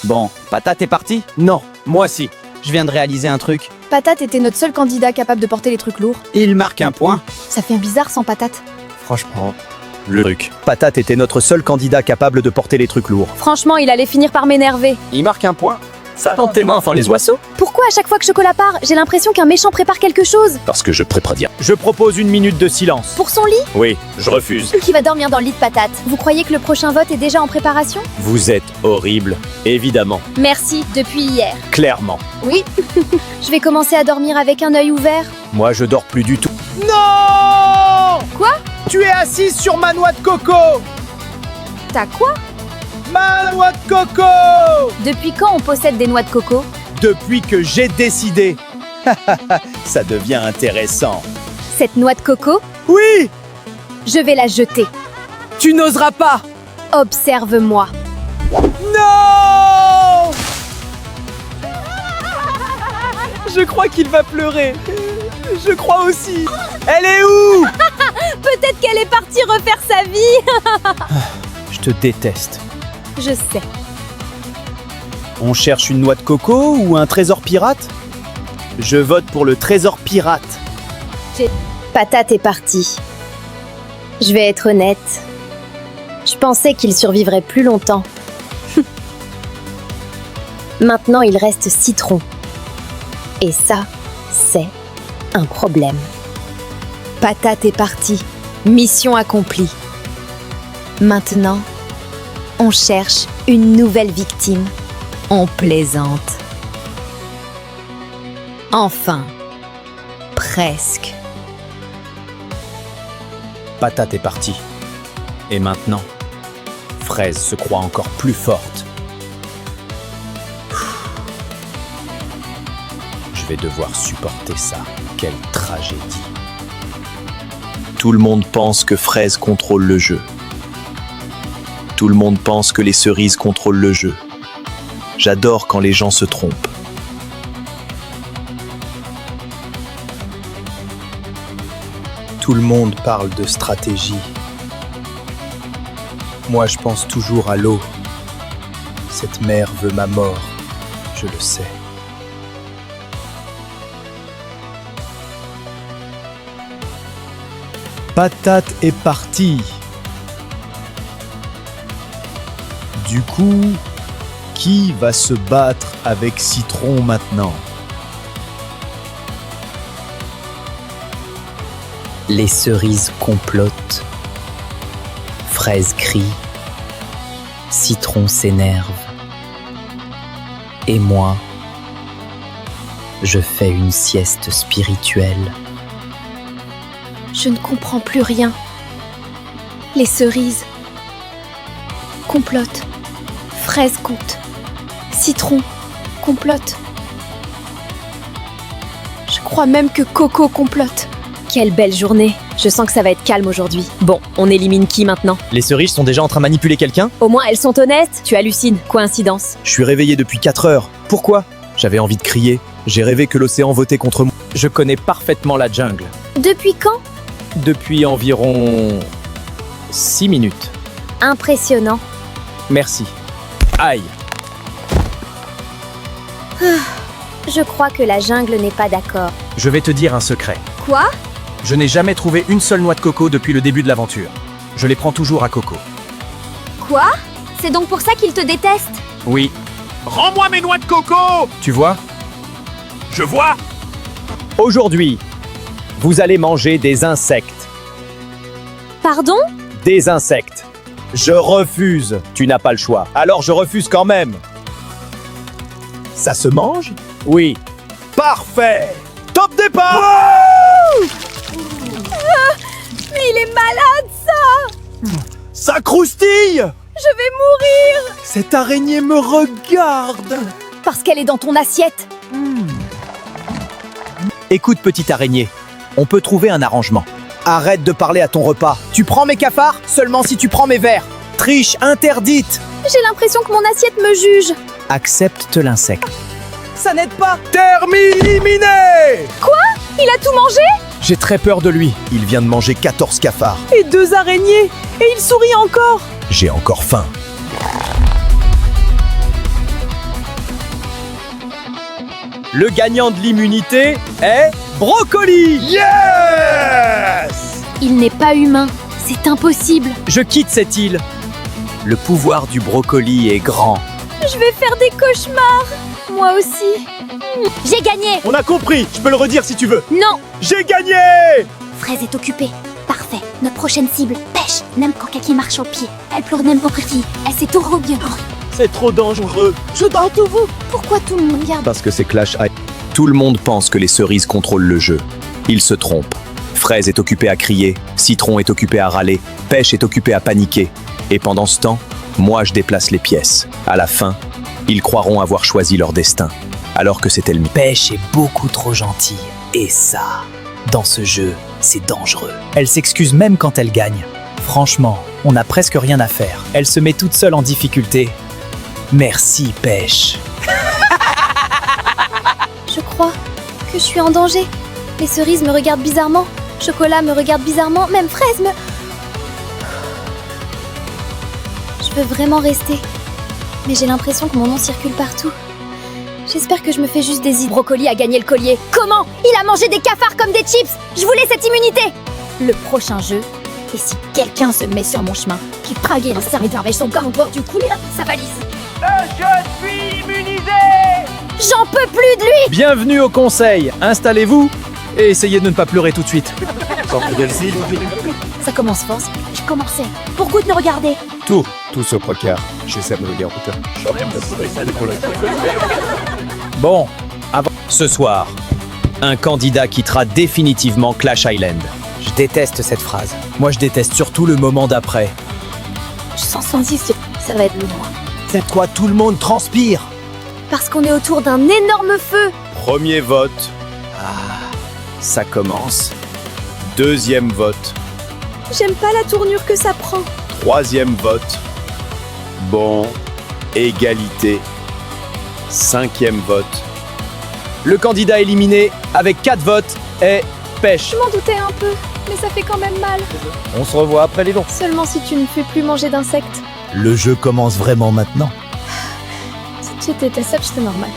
Bon, Patate est parti? Non, moi si. Je viens de réaliser un truc. Patate était notre seul candidat capable de porter les trucs lourds. Il marque un point. Ça fait bizarre sans Patate. Franchement, le truc. Patate était notre seul candidat capable de porter les trucs lourds. Franchement, il allait finir par m'énerver. Il marque un point. Ça dans tes mains, enfin les oiseaux. Pourquoi à chaque fois que Chocolat part, j'ai l'impression qu'un méchant prépare quelque chose? Parce que je prépare dire. Je propose une minute de silence. Pour son lit? Oui, je refuse. Qui va dormir dans le lit de Patate? Vous croyez que le prochain vote est déjà en préparation? Vous êtes horrible, évidemment, Merci, depuis hier. clairement. Oui. Je vais commencer à dormir avec un œil ouvert. Moi, je dors plus du tout. Non! Quoi? Tu es assise sur ma noix de coco! T'as quoi? Ma noix de coco! Depuis quand on possède des noix de coco? Depuis que j'ai décidé. Ça devient intéressant. Cette noix de coco, Oui! je vais la jeter. Tu n'oseras pas! Observe-moi. Non! Je crois qu'il va pleurer. Je crois aussi. Elle est où? Peut-être qu'elle est partie refaire sa vie. Je te déteste. Je sais. On cherche une noix de coco ou un trésor pirate? Je vote pour le trésor pirate. Patate est parti. Je vais être honnête. Je pensais qu'il survivrait plus longtemps. Maintenant, il reste Citron. Et ça, c'est un problème. Patate est parti. Mission accomplie. Maintenant, on cherche une nouvelle victime. On plaisante. Enfin. Presque. Patate est partie. Et maintenant, Fraise se croit encore plus forte. Je vais devoir supporter ça. Quelle tragédie. Tout le monde pense que Fraise contrôle le jeu. Tout le monde pense que les cerises contrôlent le jeu. J'adore quand les gens se trompent. Tout le monde parle de stratégie. Moi, je pense toujours à l'eau. Cette mer veut ma mort, je le sais. Patate est partie. Du coup, qui va se battre avec Citron maintenant? Les cerises complotent. Fraise crie. Citron s'énerve. Et moi, je fais une sieste spirituelle. Je ne comprends plus rien. Les cerises complotent. Fraise compte. Citron complote. Je crois même que Coco complote. Quelle belle journée. Je sens que ça va être calme aujourd'hui. Bon, on élimine qui maintenant? Les cerises sont déjà en train de manipuler quelqu'un? Au moins elles sont honnêtes. Tu hallucines. Coïncidence. Je suis réveillé depuis 4 heures. Pourquoi? J'avais envie de crier. J'ai rêvé que l'océan votait contre moi. Je connais parfaitement la jungle. Depuis quand? Depuis environ 6 minutes. Impressionnant. Merci. Aïe. Je crois que la jungle n'est pas d'accord. Je vais te dire un secret. Quoi? Je n'ai jamais trouvé une seule noix de coco depuis le début de l'aventure. Je les prends toujours à Coco. Quoi? C'est donc pour ça qu'il te déteste? Oui. Rends-moi mes noix de coco! Tu vois? Je vois! Aujourd'hui, vous allez manger des insectes. Pardon? Des insectes. Je refuse. Tu n'as pas le choix. Alors je refuse quand même. Ça se mange? Oui. Parfait. Top départ! Mais il est malade, ça! Ça croustille! Je vais mourir! Cette araignée me regarde. Parce qu'elle est dans ton assiette. Écoute, petite araignée, on peut trouver un arrangement. Arrête de parler à ton repas. Tu prends mes cafards seulement si tu prends mes verres. Triche interdite. J'ai l'impression que mon assiette me juge. Accepte l'insecte. Ça n'aide pas. Terminé! Il a tout mangé? J'ai très peur de lui. Il vient de manger 14 cafards. Et 2 araignées. Et il sourit encore. J'ai encore faim. Le gagnant de l'immunité est Brocoli. Yes! Il n'est pas humain. C'est impossible. Je quitte cette île. Le pouvoir du brocoli est grand. Je vais faire des cauchemars. Moi aussi. J'ai gagné. On a compris, je peux le redire si tu veux. Non. J'ai gagné! Fraise est occupée. Parfait. Notre prochaine cible, pêche. N'aime quand quelqu'un marche au pied. Elle pleure n'aime pas fille. Elle sait tout bien. C'est trop dangereux. Je dois tout vous. Pourquoi tout le monde garde? Parce que c'est Clash Island. Tout le monde pense que les cerises contrôlent le jeu. Ils se trompent. Fraise est occupée à crier, Citron est occupé à râler, Pêche est occupé à paniquer. Et pendant ce temps, moi je déplace les pièces. À la fin, ils croiront avoir choisi leur destin, alors que c'était le mien. Pêche est beaucoup trop gentille. Et ça, dans ce jeu, c'est dangereux. Elle s'excuse même quand elle gagne. Franchement, on n'a presque rien à faire. Elle se met toute seule en difficulté. Merci, Pêche. Je crois que je suis en danger. Les cerises me regardent bizarrement. Chocolat me regarde bizarrement. Même Fraise me... Je veux vraiment rester. Mais j'ai l'impression que mon nom circule partout. J'espère que je me fais juste des idées. Brocoli a gagné le collier. Comment? Il a mangé des cafards comme des chips. Je voulais cette immunité. Le prochain jeu. Et si quelqu'un se met sur mon chemin, qui praguait un serviteur avec son corps au bord du cou, sa valise. Je suis immunisé! J'en peux plus de lui. Bienvenue au conseil, installez-vous et essayez de ne pas pleurer tout de suite. Ça commence fort. Je commençais. Pourquoi de nous regarder? Tout ce procure. Je sais me regarder. Bon, avant ce soir, un candidat quittera définitivement Clash Island. Je déteste cette phrase. Moi, je déteste surtout le moment d'après. Je sens sensible. Ça va être lourd. C'est quoi, tout le monde transpire. Parce qu'on est autour d'un énorme feu. Premier vote. Ça commence. Deuxième vote. J'aime pas la tournure que ça prend. Troisième vote. Bon. Égalité. Cinquième vote. Le candidat éliminé avec 4 votes est Pêche. Je m'en doutais un peu, mais ça fait quand même mal. On se revoit après les dons. Seulement si tu ne fais plus manger d'insectes. Le jeu commence vraiment maintenant. Si tu étais sage, c'est normal.